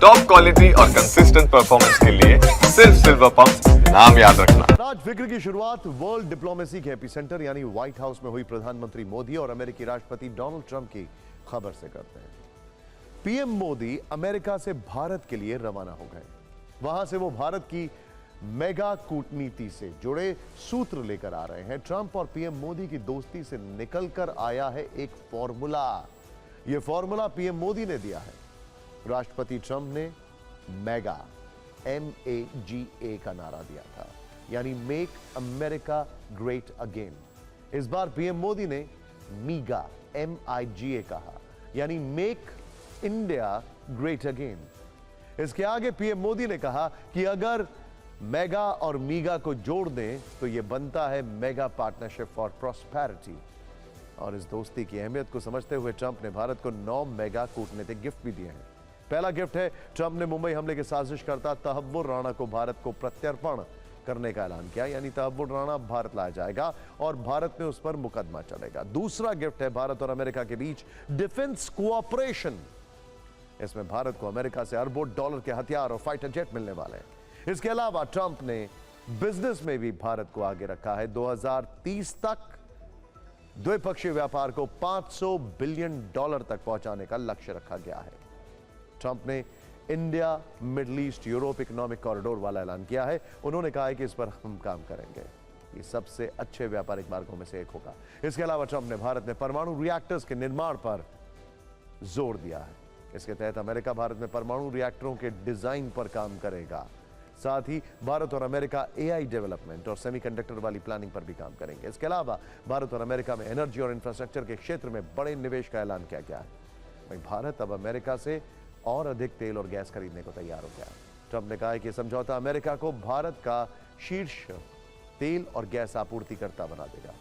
Top quality और consistent performance के लिए सिर्फ सिल्वर पंप नाम याद रखना। आज फिक्र की शुरुआत वर्ल्ड डिप्लोमेसी के एपिसेंटर यानी व्हाइट हाउस में हुई प्रधानमंत्री मोदी और अमेरिकी राष्ट्रपति डोनाल्ड ट्रंप की खबर से करते हैं। पीएम मोदी अमेरिका से भारत के लिए रवाना हो गए। वहां से वो भारत की मेगा कूटनीति से जुड़े सूत्र लेकर आ रहे हैं। ट्रंप और पीएम मोदी की दोस्ती से निकलकर आया है एक फॉर्मूला। यह फॉर्मूला पीएम मोदी ने दिया है। राष्ट्रपति ट्रंप ने मेगा MAGA का नारा दिया था, यानी मेक अमेरिका ग्रेट अगेन। इस बार पीएम मोदी ने मीगा MIGA कहा, यानी मेक इंडिया ग्रेट अगेन। इसके आगे पीएम मोदी ने कहा कि अगर मेगा और मीगा को जोड़ दें तो यह बनता है मेगा पार्टनरशिप फॉर प्रॉस्पेरिटी। और इस दोस्ती की अहमियत को समझते हुए ट्रंप ने भारत को 9 मेगा कूटनीतिक गिफ्ट भी दिए हैं। पहला गिफ्ट है, ट्रंप ने मुंबई हमले के साजिशकर्ता तहव्वुर राणा को भारत को प्रत्यर्पण करने का ऐलान किया, यानी तहव्वुर राणा भारत लाया जाएगा और भारत में उस पर मुकदमा चलेगा। दूसरा गिफ्ट है भारत और अमेरिका के बीच डिफेंस कोऑपरेशन। इसमें भारत को अमेरिका से अरबों डॉलर के हथियार और फाइटर जेट मिलने वाले हैं। इसके अलावा ट्रंप ने बिजनेस में भी भारत को आगे रखा है। 2030 तक द्विपक्षीय व्यापार को $500 बिलियन तक पहुंचाने का लक्ष्य रखा गया है। ट्रंप ने India middle east Europe economic corridor वाला ऐलान किया है। उन्होंने कहा है कि इस पर हम काम करेंगे, ये सबसे अच्छे व्यापारिक मार्गों में से एक होगा। इसके अलावा ट्रंप ने भारत में परमाणु रिएक्टर्स के निर्माण पर जोर दिया है। इसके तहत अमेरिका भारत में परमाणु रिएक्टरों के डिजाइन पर काम करेगा। साथ ही भारत और अमेरिका AI डेवलपमेंट और सेमीकंडक्टर वाली प्लानिंग पर भी काम करेंगे। इसके अलावा भारत और अमेरिका में एनर्जी और इंफ्रास्ट्रक्चर के क्षेत्र में बड़े निवेश का ऐलान किया गया है। वहीं भारत अब अमेरिका से और अधिक तेल और गैस खरीदने को तैयार हो गया है। ट्रंप ने कहा है कि समझौता अमेरिका को भारत का शीर्ष तेल और गैस आपूर्तिकर्ता बना देगा।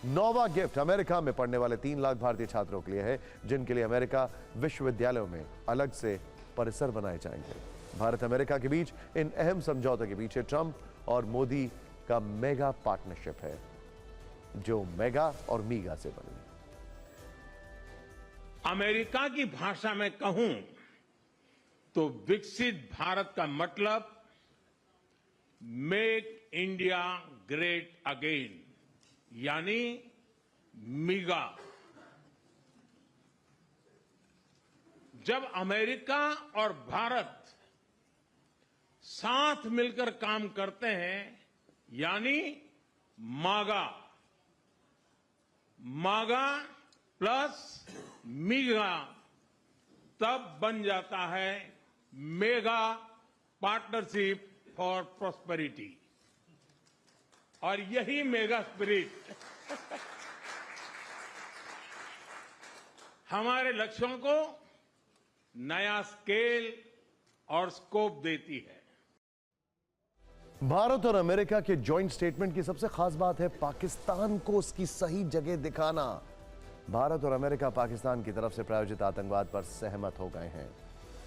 9वां गिफ्ट अमेरिका में पढ़ने वाले 3 लाख भारतीय छात्रों के लिए है, जिनके लिए अमेरिका विश्वविद्यालयों में अलग से परिसर बनाए जाएंगे। भारत अमेरिका के बीच इन अहम समझौतों के पीछे ट्रंप और मोदी का मेगा पार्टनरशिप है, जो मेगा और मीगा से बनी। अमेरिका की भाषा में कहूं तो विकसित भारत का मतलब मेक इंडिया ग्रेट अगेन, यानी मीगा। जब अमेरिका और भारत साथ मिलकर काम करते हैं, यानी मागा, मागा प्लस मीगा, तब बन जाता है मेगा पार्टनरशिप फॉर प्रॉस्पेरिटी। और यही मेगा स्पिरिट हमारे लक्ष्यों को नया स्केल और स्कोप देती है। भारत और अमेरिका के जॉइंट स्टेटमेंट की सबसे खास बात है पाकिस्तान को उसकी सही जगह दिखाना। भारत और अमेरिका पाकिस्तान की तरफ से प्रायोजित आतंकवाद पर सहमत हो गए हैं।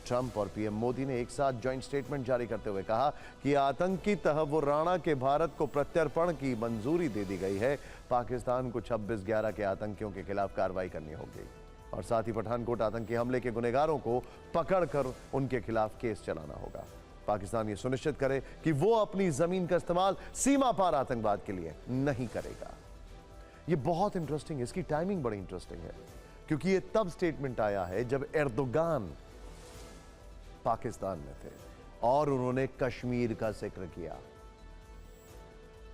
ट्रंप और पीएम मोदी ने एक साथ जॉइंट स्टेटमेंट जारी करते हुए कहा कि आतंकी तहव्वुर राणा के भारत को प्रत्यर्पण की मंजूरी दे दी गई है। पाकिस्तान को 26/11 के आतंकियों के खिलाफ कार्रवाई करनी होगी और साथ ही पठानकोट आतंकी हमले के गुनहगारों को पकड़कर उनके खिलाफ केस चलाना होगा। पाकिस्तान ये सुनिश्चित करे कि वो अपनी जमीन का इस्तेमाल सीमा पार आतंकवाद के लिए नहीं करेगा। ये बहुत इंटरेस्टिंग है, इसकी टाइमिंग बड़ी इंटरेस्टिंग है, क्योंकि ये तब स्टेटमेंट आया है जब एर्दोगान पाकिस्तान में थे और उन्होंने कश्मीर का जिक्र किया।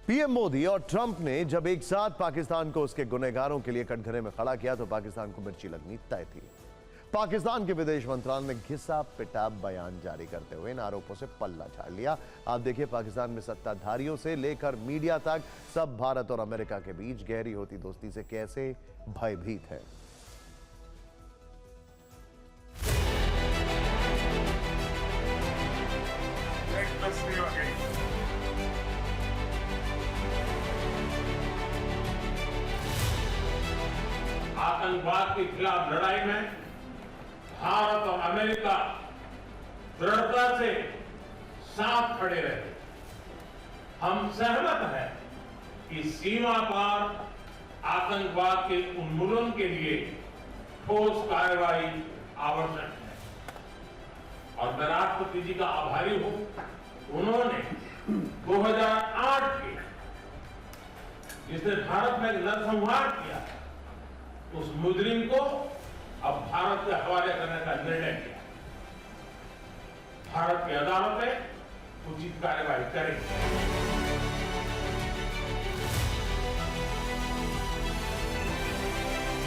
पीएम मोदी और ट्रंप ने जब एक साथ पाकिस्तान को उसके गुनहगारों के लिए कटघरे में खड़ा किया तो पाकिस्तान को मिर्ची लगनी तय थी। पाकिस्तान के विदेश मंत्रालय ने घिसा पिटा बयान जारी करते हुए इन आरोपों से पल्ला झाड़ लिया। आप देखिए, पाकिस्तान में सत्ताधारियों से लेकर मीडिया तक सब भारत और अमेरिका के बीच गहरी होती दोस्ती से कैसे भयभीत है। आतंकवाद के खिलाफ लड़ाई में भारत और अमेरिका दृढ़ता से साथ खड़े रहे। हम सहमत हैं कि सीमा पार आतंकवाद के उन्मूलन के लिए ठोस कार्रवाई आवश्यक है और मैं राष्ट्रपति जी का आभारी हूं। उन्होंने 2008 के जिसने भारत में नरसंहार किया, उस मुजरिम को अब भारत के हवाले करने का निर्णय किया। भारत की अदालतें उचित कार्यवाही करेंगी।